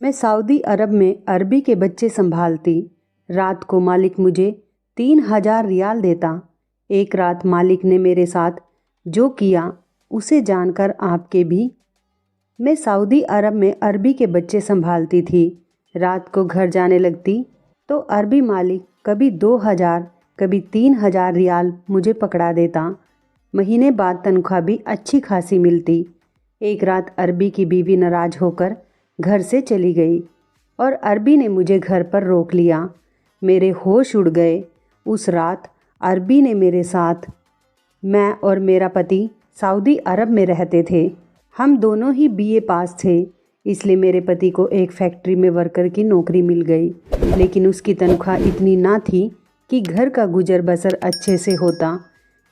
मैं सऊदी अरब में अरबी के बच्चे संभालती। रात को मालिक मुझे 3,000 रियाल देता। एक रात मालिक ने मेरे साथ जो किया उसे जानकर आपके भी। मैं सऊदी अरब में अरबी के बच्चे संभालती थी। रात को घर जाने लगती तो अरबी मालिक कभी 2,000 कभी 3,000 रियाल मुझे पकड़ा देता। महीने बाद तनख्वाह भी अच्छी खासी मिलती। एक रात अरबी की बीवी नाराज़ होकर घर से चली गई और अरबी ने मुझे घर पर रोक लिया। मेरे होश उड़ गए। उस रात अरबी ने मेरे साथ, मैं और मेरा पति सऊदी अरब में रहते थे। हम दोनों ही बीए पास थे, इसलिए मेरे पति को एक फैक्ट्री में वर्कर की नौकरी मिल गई, लेकिन उसकी तनख्वाह इतनी ना थी कि घर का गुजर बसर अच्छे से होता।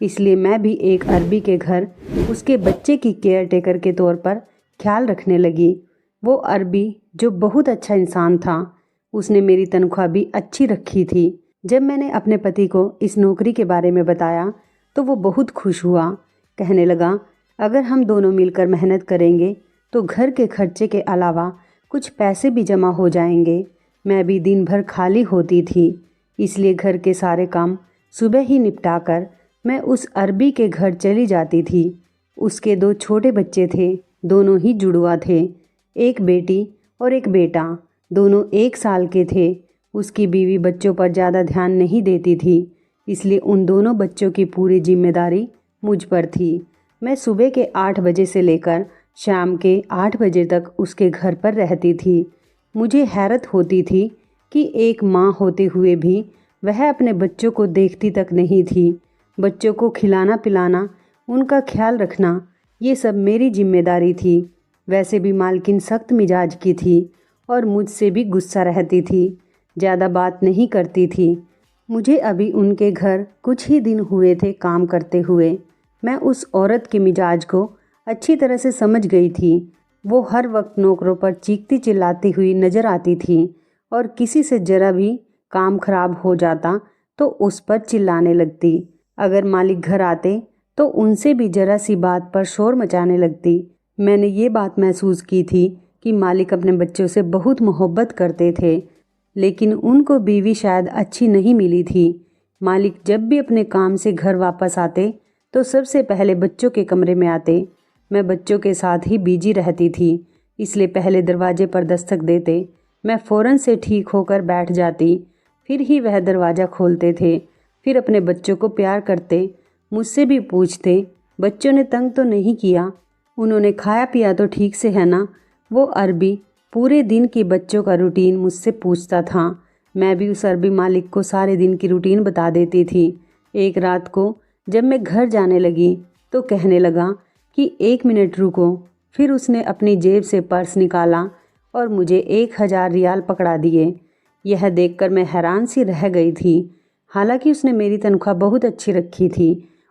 इसलिए मैं भी एक अरबी के घर उसके बच्चे की केयर टेकर के तौर पर ख्याल रखने लगी। वो अरबी जो बहुत अच्छा इंसान था, उसने मेरी तनख्वाह भी अच्छी रखी थी। जब मैंने अपने पति को इस नौकरी के बारे में बताया तो वो बहुत खुश हुआ। कहने लगा, अगर हम दोनों मिलकर मेहनत करेंगे तो घर के खर्चे के अलावा कुछ पैसे भी जमा हो जाएंगे। मैं भी दिन भर खाली होती थी, इसलिए घर के सारे काम सुबह ही निपटाकर मैं उस अरबी के घर चली जाती थी। उसके 2 छोटे बच्चे थे, दोनों ही जुड़वा थे, एक बेटी और एक बेटा। दोनों 1 साल के थे। उसकी बीवी बच्चों पर ज़्यादा ध्यान नहीं देती थी, इसलिए उन दोनों बच्चों की पूरी जिम्मेदारी मुझ पर थी। मैं सुबह के 8 बजे से लेकर शाम के 8 बजे तक उसके घर पर रहती थी। मुझे हैरत होती थी कि एक माँ होते हुए भी वह अपने बच्चों को देखती तक नहीं थी। बच्चों को खिलाना पिलाना, उनका ख्याल रखना, ये सब मेरी जिम्मेदारी थी। वैसे भी मालकिन सख्त मिजाज की थी और मुझसे भी गुस्सा रहती थी, ज़्यादा बात नहीं करती थी। मुझे अभी उनके घर कुछ ही दिन हुए थे काम करते हुए। मैं उस औरत के मिजाज को अच्छी तरह से समझ गई थी। वो हर वक्त नौकरों पर चीखती चिल्लाती हुई नज़र आती थी और किसी से ज़रा भी काम खराब हो जाता तो उस पर चिल्लाने लगती। अगर मालिक घर आते तो उनसे भी ज़रा सी बात पर शोर मचाने लगती। मैंने ये बात महसूस की थी कि मालिक अपने बच्चों से बहुत मोहब्बत करते थे, लेकिन उनको बीवी शायद अच्छी नहीं मिली थी। मालिक जब भी अपने काम से घर वापस आते तो सबसे पहले बच्चों के कमरे में आते। मैं बच्चों के साथ ही बिजी रहती थी, इसलिए पहले दरवाजे पर दस्तक देते। मैं फ़ौरन से ठीक होकर बैठ जाती, फिर ही वह दरवाज़ा खोलते थे। फिर अपने बच्चों को प्यार करते, मुझसे भी पूछते, बच्चों ने तंग तो नहीं किया, उन्होंने खाया पिया तो ठीक से है ना। वो अरबी पूरे दिन की बच्चों का रूटीन मुझसे पूछता था। मैं भी उस अरबी मालिक को सारे दिन की रूटीन बता देती थी। एक रात को जब मैं घर जाने लगी तो कहने लगा कि 1 मिनट रुको। फिर उसने अपनी जेब से पर्स निकाला और मुझे 1,000 रियाल पकड़ा दिए। यह देखकर मैं हैरान सी रह गई थी। हालांकि उसने मेरी तनख्वाह बहुत अच्छी रखी थी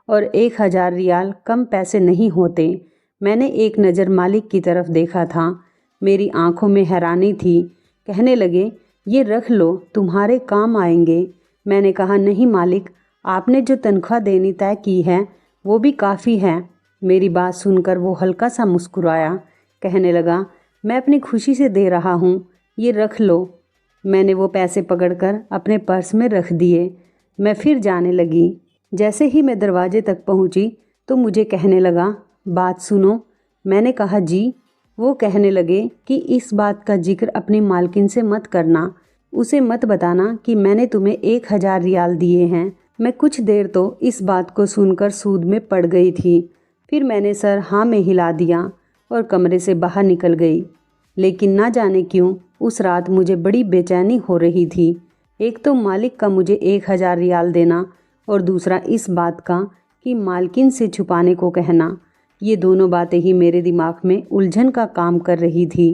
और 1,000 रियाल कम पैसे नहीं होते। मैंने एक नज़र मालिक की तरफ देखा था। मेरी आंखों में हैरानी थी। कहने लगे, ये रख लो, तुम्हारे काम आएंगे। मैंने कहा, नहीं मालिक, आपने जो तनख्वाह देनी तय की है वो भी काफ़ी है। मेरी बात सुनकर वो हल्का सा मुस्कुराया। कहने लगा, मैं अपनी खुशी से दे रहा हूँ, ये रख लो। मैंने वो पैसे पकड़कर अपने पर्स में रख दिए। मैं फिर जाने लगी। जैसे ही मैं दरवाजे तक पहुँची तो मुझे कहने लगा, बात सुनो। मैंने कहा, जी। वो कहने लगे कि इस बात का जिक्र अपनी मालकिन से मत करना, उसे मत बताना कि मैंने तुम्हें 1,000 रियाल दिए हैं। मैं कुछ देर तो इस बात को सुनकर सूद में पड़ गई थी। फिर मैंने सर हाँ में हिला दिया और कमरे से बाहर निकल गई। लेकिन ना जाने क्यों उस रात मुझे बड़ी बेचैनी हो रही थी। एक तो मालिक का मुझे 1,000 रियाल देना और दूसरा इस बात का कि मालकिन से छुपाने को कहना। ये दोनों बातें ही मेरे दिमाग में उलझन का काम कर रही थी।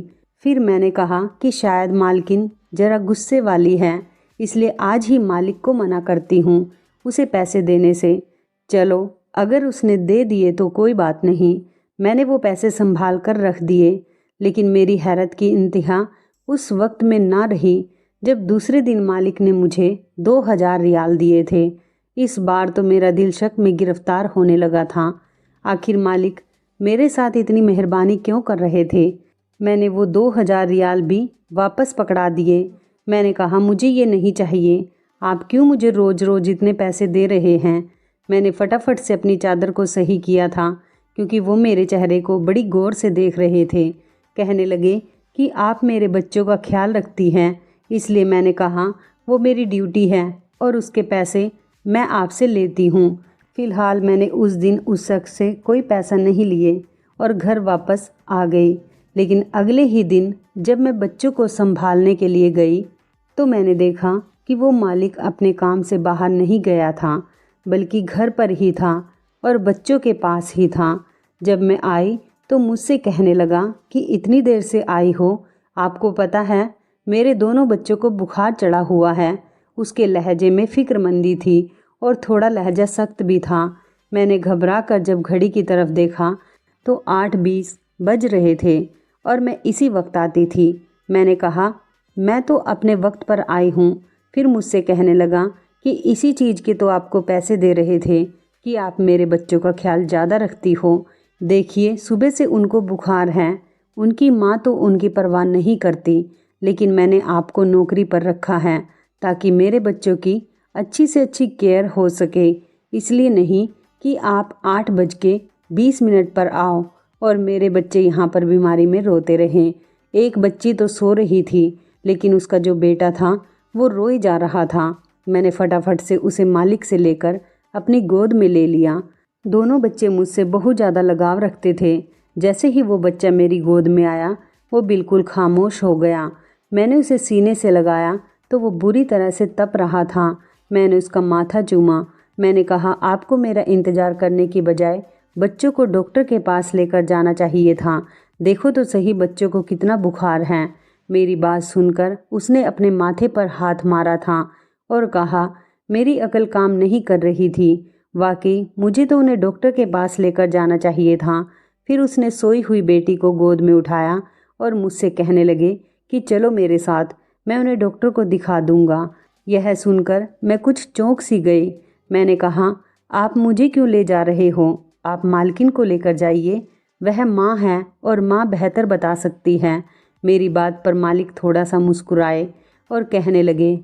फिर मैंने कहा कि शायद मालकिन ज़रा गुस्से वाली है, इसलिए आज ही मालिक को मना करती हूँ उसे पैसे देने से। चलो, अगर उसने दे दिए तो कोई बात नहीं। मैंने वो पैसे संभाल कर रख दिए। लेकिन मेरी हैरत की इंतहा उस वक्त में ना रही जब दूसरे दिन मालिक ने मुझे 2,000 रियाल दिए थे। इस बार तो मेरा दिल शक में गिरफ्तार होने लगा था। आखिर मालिक मेरे साथ इतनी मेहरबानी क्यों कर रहे थे? मैंने वो 2,000 रियाल भी वापस पकड़ा दिए। मैंने कहा मुझे ये नहीं चाहिए, आप क्यों मुझे रोज़ रोज़ इतने पैसे दे रहे हैं। मैंने फटाफट से अपनी चादर को सही किया था क्योंकि वो मेरे चेहरे को बड़ी गौर से देख रहे थे। कहने लगे कि आप मेरे बच्चों का ख्याल रखती हैं, इसलिए मैंने कहा वो मेरी ड्यूटी है और उसके पैसे मैं आपसे लेती हूँ। फ़िलहाल मैंने उस दिन उस शख्स से कोई पैसा नहीं लिए और घर वापस आ गई। लेकिन अगले ही दिन जब मैं बच्चों को संभालने के लिए गई तो मैंने देखा कि वो मालिक अपने काम से बाहर नहीं गया था, बल्कि घर पर ही था और बच्चों के पास ही था। जब मैं आई तो मुझसे कहने लगा कि इतनी देर से आई हो, आपको पता है मेरे दोनों बच्चों को बुखार चढ़ा हुआ है। उसके लहजे में फ़िक्रमंदी थी और थोड़ा लहजा सख्त भी था। मैंने घबरा कर जब घड़ी की तरफ देखा तो 8:20 बज रहे थे और मैं इसी वक्त आती थी। मैंने कहा मैं तो अपने वक्त पर आई हूँ। फिर मुझसे कहने लगा कि इसी चीज़ के तो आपको पैसे दे रहे थे कि आप मेरे बच्चों का ख्याल ज़्यादा रखती हो। देखिए सुबह से उनको बुखार है, उनकी माँ तो उनकी परवाह नहीं करती, लेकिन मैंने आपको नौकरी पर रखा है ताकि मेरे बच्चों की अच्छी से अच्छी केयर हो सके। इसलिए नहीं कि आप 8:20 पर आओ और मेरे बच्चे यहाँ पर बीमारी में रोते रहें। एक बच्ची तो सो रही थी, लेकिन उसका जो बेटा था वो रोए जा रहा था। मैंने फटाफट से उसे मालिक से लेकर अपनी गोद में ले लिया। दोनों बच्चे मुझसे बहुत ज़्यादा लगाव रखते थे। जैसे ही वो बच्चा मेरी गोद में आया वो बिल्कुल खामोश हो गया। मैंने उसे सीने से लगाया तो वो बुरी तरह से तप रहा था। मैंने उसका माथा चूमा। मैंने कहा आपको मेरा इंतज़ार करने की बजाय बच्चों को डॉक्टर के पास लेकर जाना चाहिए था। देखो तो सही बच्चों को कितना बुखार है। मेरी बात सुनकर उसने अपने माथे पर हाथ मारा था और कहा मेरी अकल काम नहीं कर रही थी। वाकई मुझे तो उन्हें डॉक्टर के पास लेकर जाना चाहिए था। फिर उसने सोई हुई बेटी को गोद में उठाया और मुझसे कहने लगे कि चलो मेरे साथ, मैं उन्हें डॉक्टर को दिखा दूंगा। यह सुनकर मैं कुछ चौंक सी गई। मैंने कहा आप मुझे क्यों ले जा रहे हो? आप मालकिन को लेकर जाइए, वह माँ है और माँ बेहतर बता सकती है। मेरी बात पर मालिक थोड़ा सा मुस्कुराए और कहने लगे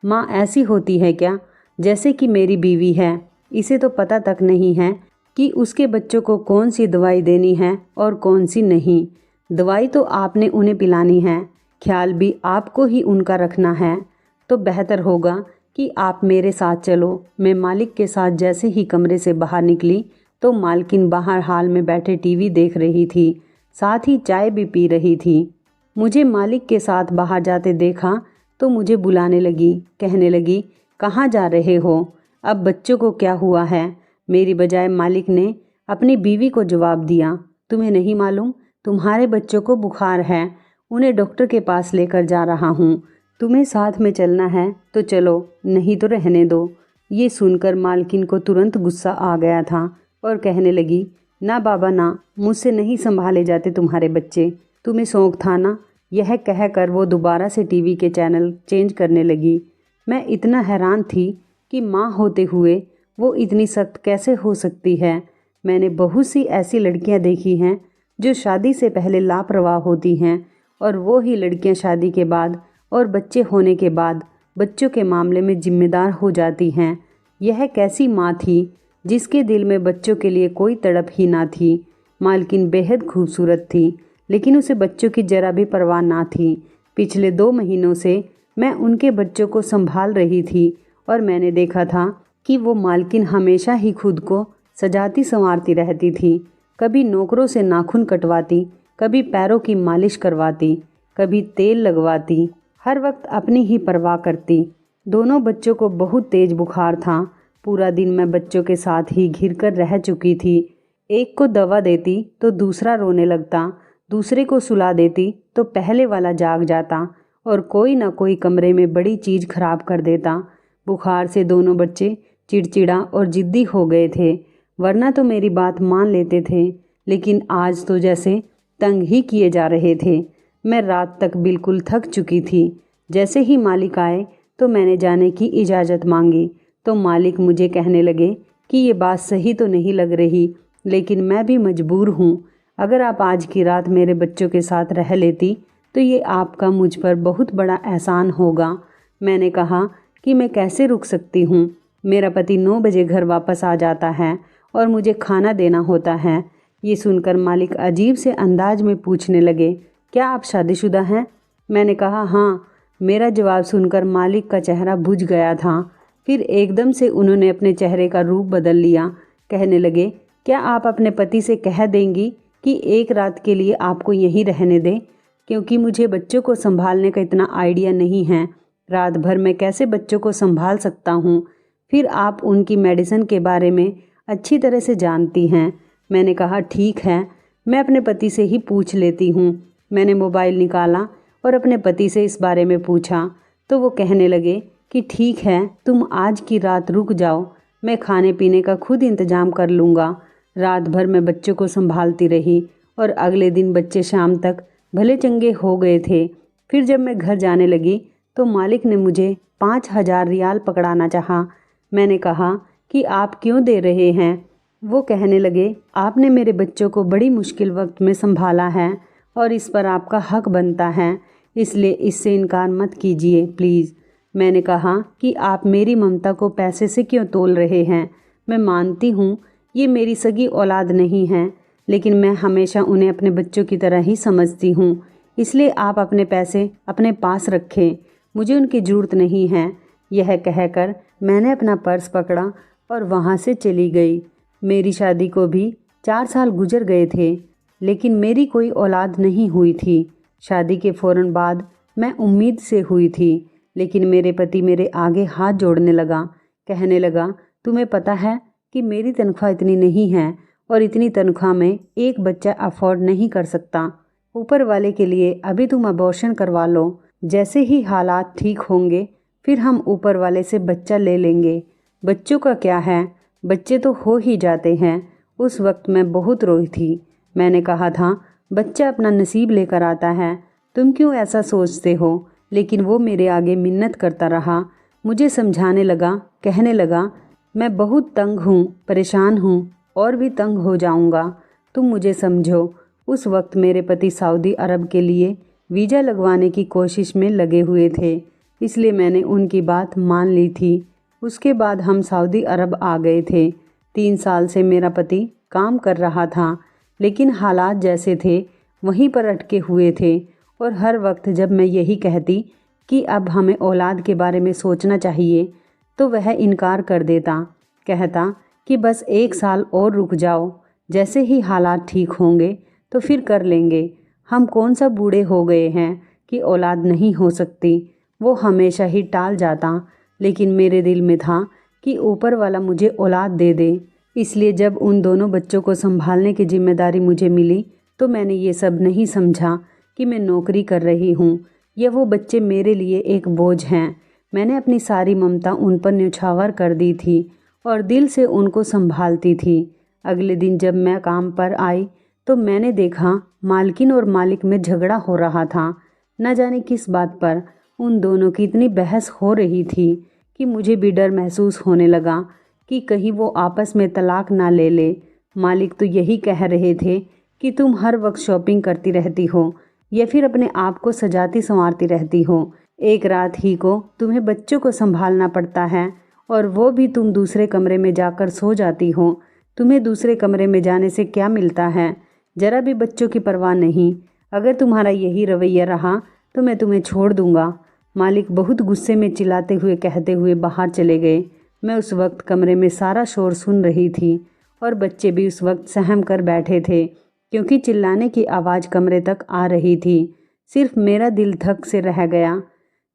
माँ ऐसी होती है क्या? जैसे कि मेरी बीवी है, इसे तो पता तक नहीं है कि उसके बच्चों को कौन सी दवाई देनी है और कौन सी नहीं। दवाई तो आपने उन्हें पिलानी है, ख्याल भी आपको ही उनका रखना है। तो बेहतर होगा कि आप मेरे साथ चलो। मैं मालिक के साथ जैसे ही कमरे से बाहर निकली तो मालकिन बाहर हाल में बैठे टीवी देख रही थी, साथ ही चाय भी पी रही थी। मुझे मालिक के साथ बाहर जाते देखा तो मुझे बुलाने लगी। कहने लगी कहाँ जा रहे हो? अब बच्चों को क्या हुआ है? मेरी बजाय मालिक ने अपनी बीवी को जवाब दिया, तुम्हें नहीं मालूम? तुम्हारे बच्चों को बुखार है, उन्हें डॉक्टर के पास लेकर जा रहा हूँ। तुम्हें साथ में चलना है तो चलो, नहीं तो रहने दो। ये सुनकर मालकिन को तुरंत गुस्सा आ गया था और कहने लगी ना बाबा ना, मुझसे नहीं संभाले जाते तुम्हारे बच्चे, तुम्हें शौक था ना। यह कहकर वो दोबारा से टीवी के चैनल चेंज करने लगी। मैं इतना हैरान थी कि माँ होते हुए वो इतनी सख्त कैसे हो सकती है। मैंने बहुत सी ऐसी लड़कियां देखी हैं जो शादी से पहले लापरवाह होती हैं और वो ही लड़कियां शादी के बाद और बच्चे होने के बाद बच्चों के मामले में जिम्मेदार हो जाती हैं। यह कैसी माँ थी जिसके दिल में बच्चों के लिए कोई तड़प ही ना थी। मालकिन बेहद खूबसूरत थी, लेकिन उसे बच्चों की जरा भी परवाह ना थी। पिछले 2 महीनों से मैं उनके बच्चों को संभाल रही थी और मैंने देखा था कि वो मालकिन हमेशा ही खुद को सजाती संवारती रहती थी। कभी नौकरों से नाखून कटवाती, कभी पैरों की मालिश करवाती, कभी तेल लगवाती, हर वक्त अपनी ही परवाह करती। दोनों बच्चों को बहुत तेज बुखार था। पूरा दिन मैं बच्चों के साथ ही घिरकर रह चुकी थी। एक को दवा देती तो दूसरा रोने लगता, दूसरे को सुला देती तो पहले वाला जाग जाता और कोई ना कोई कमरे में बड़ी चीज़ खराब कर देता। बुखार से दोनों बच्चे चिड़चिड़ा और जिद्दी हो गए थे, वरना तो मेरी बात मान लेते थे, लेकिन आज तो जैसे तंग ही किए जा रहे थे। मैं रात तक बिल्कुल थक चुकी थी। जैसे ही मालिक आए तो मैंने जाने की इजाज़त मांगी तो मालिक मुझे कहने लगे कि ये बात सही तो नहीं लग रही, लेकिन मैं भी मजबूर हूँ। अगर आप आज की रात मेरे बच्चों के साथ रह लेती तो ये आपका मुझ पर बहुत बड़ा एहसान होगा। मैंने कहा कि मैं कैसे रुक सकती हूँ। मेरा पति 9 बजे घर वापस आ जाता है और मुझे खाना देना होता है। ये सुनकर मालिक अजीब से अंदाज में पूछने लगे, क्या आप शादीशुदा हैं? मैंने कहा हाँ। मेरा जवाब सुनकर मालिक का चेहरा बुझ गया था। फिर एकदम से उन्होंने अपने चेहरे का रूप बदल लिया। कहने लगे, क्या आप अपने पति से कह देंगी कि एक रात के लिए आपको यहीं रहने दें, क्योंकि मुझे बच्चों को संभालने का इतना आइडिया नहीं है। रात भर मैं कैसे बच्चों को संभाल सकता हूँ? फिर आप उनकी मेडिसिन के बारे में अच्छी तरह से जानती हैं। मैंने कहा ठीक है, मैं अपने पति से ही पूछ लेती हूँ। मैंने मोबाइल निकाला और अपने पति से इस बारे में पूछा तो वो कहने लगे कि ठीक है, तुम आज की रात रुक जाओ, मैं खाने पीने का खुद इंतजाम कर लूँगा। रात भर मैं बच्चों को संभालती रही और अगले दिन बच्चे शाम तक भले चंगे हो गए थे। फिर जब मैं घर जाने लगी तो मालिक ने मुझे 5,000 रियाल पकड़ाना चाहा। मैंने कहा कि आप क्यों दे रहे हैं? वो कहने लगे, आपने मेरे बच्चों को बड़ी मुश्किल वक्त में संभाला है और इस पर आपका हक बनता है, इसलिए इससे इनकार मत कीजिए प्लीज़। मैंने कहा कि आप मेरी ममता को पैसे से क्यों तोल रहे हैं? मैं मानती हूँ ये मेरी सगी औलाद नहीं है, लेकिन मैं हमेशा उन्हें अपने बच्चों की तरह ही समझती हूँ, इसलिए आप अपने पैसे अपने पास रखें, मुझे उनकी ज़रूरत नहीं है। यह कहकर मैंने अपना पर्स पकड़ा और वहाँ से चली गई। मेरी शादी को भी 4 साल गुजर गए थे, लेकिन मेरी कोई औलाद नहीं हुई थी। शादी के फ़ौरन बाद मैं उम्मीद से हुई थी, लेकिन मेरे पति मेरे आगे हाथ जोड़ने लगा। कहने लगा, तुम्हें पता है कि मेरी तनख्वाह इतनी नहीं है और इतनी तनख्वाह में एक बच्चा अफोर्ड नहीं कर सकता। ऊपर वाले के लिए अभी तुम अबॉर्शन करवा लो, जैसे ही हालात ठीक होंगे फिर हम ऊपर वाले से बच्चा ले लेंगे। बच्चों का क्या है, बच्चे तो हो ही जाते हैं। उस वक्त मैं बहुत रोई थी। मैंने कहा था बच्चा अपना नसीब लेकर आता है, तुम क्यों ऐसा सोचते हो? लेकिन वो मेरे आगे मिन्नत करता रहा। मुझे समझाने लगा, कहने लगा, मैं बहुत तंग हूँ, परेशान हूँ और भी तंग हो जाऊँगा, तुम मुझे समझो। उस वक्त मेरे पति सऊदी अरब के लिए वीज़ा लगवाने की कोशिश में लगे हुए थे, इसलिए मैंने उनकी बात मान ली थी। उसके बाद हम सऊदी अरब आ गए थे। 3 साल से मेरा पति काम कर रहा था, लेकिन हालात जैसे थे वहीं पर अटके हुए थे और हर वक्त जब मैं यही कहती कि अब हमें औलाद के बारे में सोचना चाहिए तो वह इनकार कर देता। कहता कि बस 1 साल और रुक जाओ, जैसे ही हालात ठीक होंगे तो फिर कर लेंगे। हम कौन सा बूढ़े हो गए हैं कि औलाद नहीं हो सकती। वो हमेशा ही टाल जाता, लेकिन मेरे दिल में था कि ऊपर वाला मुझे औलाद दे दे। इसलिए जब उन दोनों बच्चों को संभालने की जिम्मेदारी मुझे मिली तो मैंने ये सब नहीं समझा कि मैं नौकरी कर रही हूँ या वो बच्चे मेरे लिए एक बोझ हैं। मैंने अपनी सारी ममता उन पर न्यौछावर कर दी थी और दिल से उनको संभालती थी। अगले दिन जब मैं काम पर आई तो मैंने देखा मालकिन और मालिक में झगड़ा हो रहा था। न जाने किस बात पर उन दोनों की इतनी बहस हो रही थी कि मुझे भी डर महसूस होने लगा कि कहीं वो आपस में तलाक ना ले ले। मालिक तो यही कह रहे थे कि तुम हर वक्त शॉपिंग करती रहती हो या फिर अपने आप को सजाती संवारती रहती हो। एक रात ही को तुम्हें बच्चों को संभालना पड़ता है और वो भी तुम दूसरे कमरे में जाकर सो जाती हो। तुम्हें दूसरे कमरे में जाने से क्या मिलता है? ज़रा भी बच्चों की परवाह नहीं। अगर तुम्हारा यही रवैया रहा तो मैं तुम्हें छोड़ दूंगा। मालिक बहुत गुस्से में चिल्लाते हुए कहते हुए बाहर चले गए। मैं उस वक्त कमरे में सारा शोर सुन रही थी और बच्चे भी उस वक्त सहम कर बैठे थे, क्योंकि चिल्लाने की आवाज़ कमरे तक आ रही थी। सिर्फ मेरा दिल धक से रह गया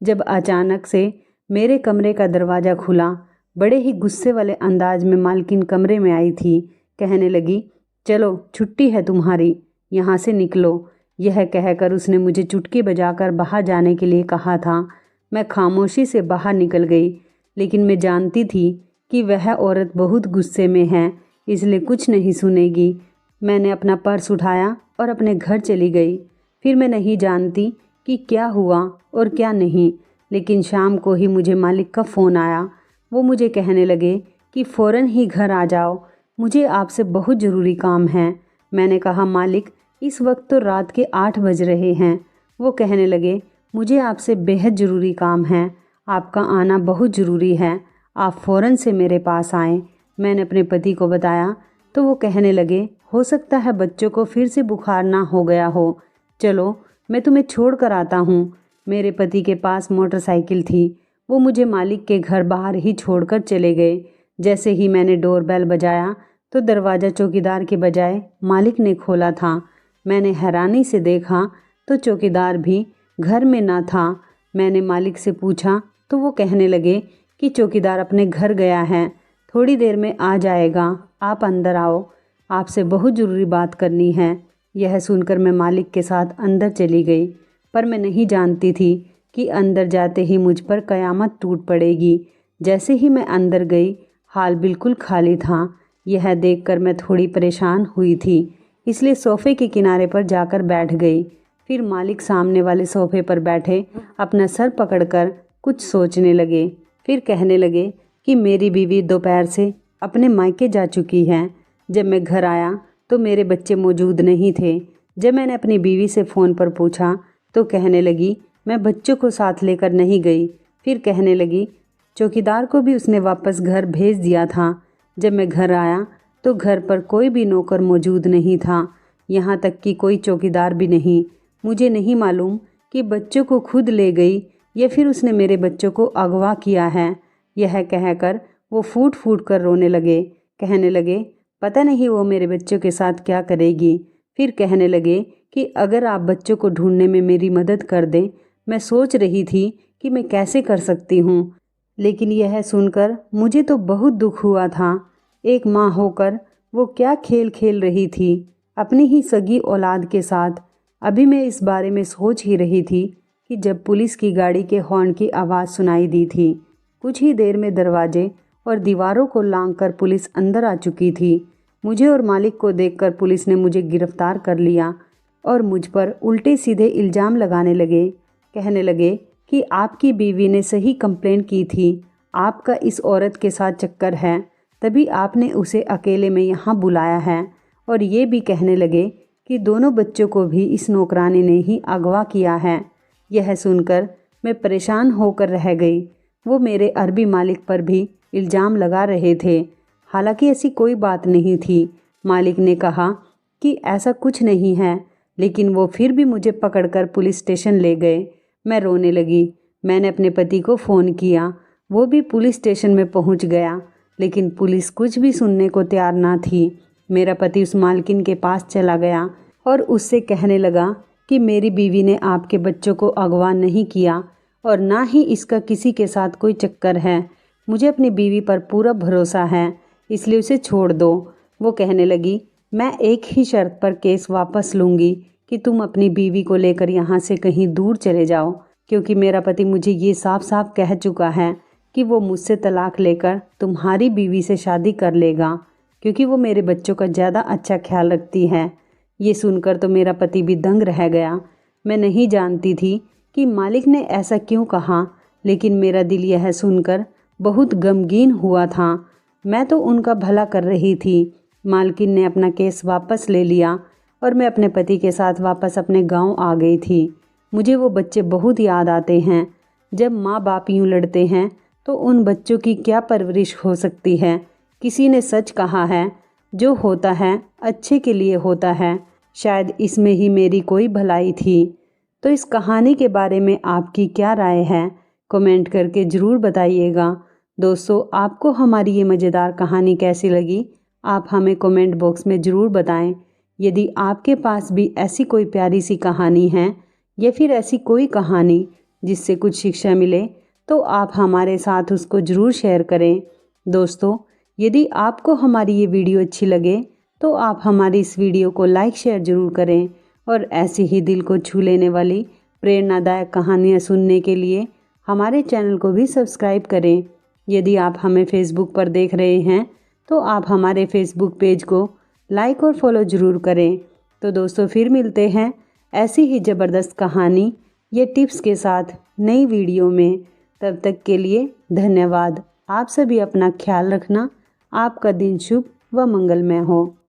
जब अचानक से मेरे कमरे का दरवाज़ा खुला। बड़े ही गुस्से वाले अंदाज में मालकिन कमरे में आई थी। कहने लगी, चलो छुट्टी है तुम्हारी, यहाँ से निकलो। यह कहकर उसने मुझे चुटकी बजाकर बाहर जाने के लिए कहा था। मैं खामोशी से बाहर निकल गई, लेकिन मैं जानती थी कि वह औरत बहुत गुस्से में है, इसलिए कुछ नहीं सुनेगी। मैंने अपना पर्स उठाया और अपने घर चली गई। फिर मैं नहीं जानती कि क्या हुआ और क्या नहीं, लेकिन शाम को ही मुझे मालिक का फ़ोन आया। वो मुझे कहने लगे कि फ़ौरन ही घर आ जाओ, मुझे आपसे बहुत ज़रूरी काम है। मैंने कहा, मालिक इस वक्त तो रात के 8 बज रहे हैं। वो कहने लगे, मुझे आपसे बेहद ज़रूरी काम है, आपका आना बहुत ज़रूरी है, आप फ़ौरन से मेरे पास आएँ। मैंने अपने पति को बताया तो वो कहने लगे, हो सकता है बच्चों को फिर से बुखार ना हो गया हो, चलो मैं तुम्हें छोड़ कर आता हूँ। मेरे पति के पास मोटरसाइकिल थी, वो मुझे मालिक के घर बाहर ही छोड़कर चले गए। जैसे ही मैंने डोरबेल बजाया तो दरवाज़ा चौकीदार के बजाय मालिक ने खोला था। मैंने हैरानी से देखा तो चौकीदार भी घर में ना था। मैंने मालिक से पूछा तो वो कहने लगे कि चौकीदार अपने घर गया है, थोड़ी देर में आ जाएगा, आप अंदर आओ, आपसे बहुत ज़रूरी बात करनी है। यह सुनकर मैं मालिक के साथ अंदर चली गई, पर मैं नहीं जानती थी कि अंदर जाते ही मुझ पर कयामत टूट पड़ेगी। जैसे ही मैं अंदर गई, हाल बिल्कुल खाली था। यह देखकर मैं थोड़ी परेशान हुई थी, इसलिए सोफ़े के किनारे पर जाकर बैठ गई। फिर मालिक सामने वाले सोफ़े पर बैठे अपना सर पकड़कर कुछ सोचने लगे। फिर कहने लगे कि मेरी बीवी दोपहर से अपने मायके जा चुकी है। जब मैं घर आया तो मेरे बच्चे मौजूद नहीं थे। जब मैंने अपनी बीवी से फ़ोन पर पूछा तो कहने लगी, मैं बच्चों को साथ लेकर नहीं गई। फिर कहने लगी, चौकीदार को भी उसने वापस घर भेज दिया था। जब मैं घर आया तो घर पर कोई भी नौकर मौजूद नहीं था, यहाँ तक कि कोई चौकीदार भी नहीं। मुझे नहीं मालूम कि बच्चों को खुद ले गई या फिर उसने मेरे बच्चों को अगवा किया है। यह कहकर वो फूट फूट कर रोने लगे। कहने लगे, पता नहीं वो मेरे बच्चों के साथ क्या करेगी। फिर कहने लगे कि अगर आप बच्चों को ढूंढने में मेरी मदद कर दें। मैं सोच रही थी कि मैं कैसे कर सकती हूँ, लेकिन यह सुनकर मुझे तो बहुत दुख हुआ था। एक माँ होकर वो क्या खेल खेल रही थी अपनी ही सगी औलाद के साथ। अभी मैं इस बारे में सोच ही रही थी कि जब पुलिस की गाड़ी के हॉर्न की आवाज़ सुनाई दी थी। कुछ ही देर में दरवाजे और दीवारों को लांघकर पुलिस अंदर आ चुकी थी। मुझे और मालिक को देखकर पुलिस ने मुझे गिरफ्तार कर लिया और मुझ पर उल्टे सीधे इल्ज़ाम लगाने लगे। कहने लगे कि आपकी बीवी ने सही कंप्लेंट की थी, आपका इस औरत के साथ चक्कर है, तभी आपने उसे अकेले में यहाँ बुलाया है। और ये भी कहने लगे कि दोनों बच्चों को भी इस नौकरानी ने ही अगवा किया है। यह सुनकर मैं परेशान होकर रह गई। वो मेरे अरबी मालिक पर भी इल्ज़ाम लगा रहे थे, हालांकि ऐसी कोई बात नहीं थी। मालिक ने कहा कि ऐसा कुछ नहीं है, लेकिन वो फिर भी मुझे पकड़कर पुलिस स्टेशन ले गए। मैं रोने लगी। मैंने अपने पति को फ़ोन किया, वो भी पुलिस स्टेशन में पहुंच गया, लेकिन पुलिस कुछ भी सुनने को तैयार ना थी। मेरा पति उस मालकिन के पास चला गया और उससे कहने लगा कि मेरी बीवी ने आपके बच्चों को अगवा नहीं किया और ना ही इसका किसी के साथ कोई चक्कर है। मुझे अपनी बीवी पर पूरा भरोसा है, इसलिए उसे छोड़ दो। वो कहने लगी, मैं एक ही शर्त पर केस वापस लूँगी कि तुम अपनी बीवी को लेकर यहाँ से कहीं दूर चले जाओ, क्योंकि मेरा पति मुझे ये साफ साफ कह चुका है कि वो मुझसे तलाक लेकर तुम्हारी बीवी से शादी कर लेगा, क्योंकि वो मेरे बच्चों का ज़्यादा अच्छा ख्याल रखती है। ये सुनकर तो मेरा पति भी दंग रह गया। मैं नहीं जानती थी कि मालिक ने ऐसा क्यों कहा, लेकिन मेरा दिल यह सुनकर बहुत गमगीन हुआ था। मैं तो उनका भला कर रही थी। मालकिन ने अपना केस वापस ले लिया और मैं अपने पति के साथ वापस अपने गांव आ गई थी। मुझे वो बच्चे बहुत याद आते हैं। जब माँ बाप यूँ लड़ते हैं तो उन बच्चों की क्या परवरिश हो सकती है। किसी ने सच कहा है, जो होता है अच्छे के लिए होता है। शायद इसमें ही मेरी कोई भलाई थी। तो इस कहानी के बारे में आपकी क्या राय है, कमेंट करके ज़रूर बताइएगा। दोस्तों, आपको हमारी ये मज़ेदार कहानी कैसी लगी, आप हमें कमेंट बॉक्स में ज़रूर बताएं। यदि आपके पास भी ऐसी कोई प्यारी सी कहानी है या फिर ऐसी कोई कहानी जिससे कुछ शिक्षा मिले, तो आप हमारे साथ उसको ज़रूर शेयर करें। दोस्तों, यदि आपको हमारी ये वीडियो अच्छी लगे तो आप हमारी इस वीडियो को लाइक शेयर ज़रूर करें और ऐसी ही दिल को छू लेने वाली प्रेरणादायक कहानियाँ सुनने के लिए हमारे चैनल को भी सब्सक्राइब करें। यदि आप हमें फेसबुक पर देख रहे हैं तो आप हमारे फेसबुक पेज को लाइक और फॉलो ज़रूर करें। तो दोस्तों, फिर मिलते हैं ऐसी ही ज़बरदस्त कहानी या टिप्स के साथ नई वीडियो में। तब तक के लिए धन्यवाद। आप सभी अपना ख्याल रखना। आपका दिन शुभ व मंगलमय हो।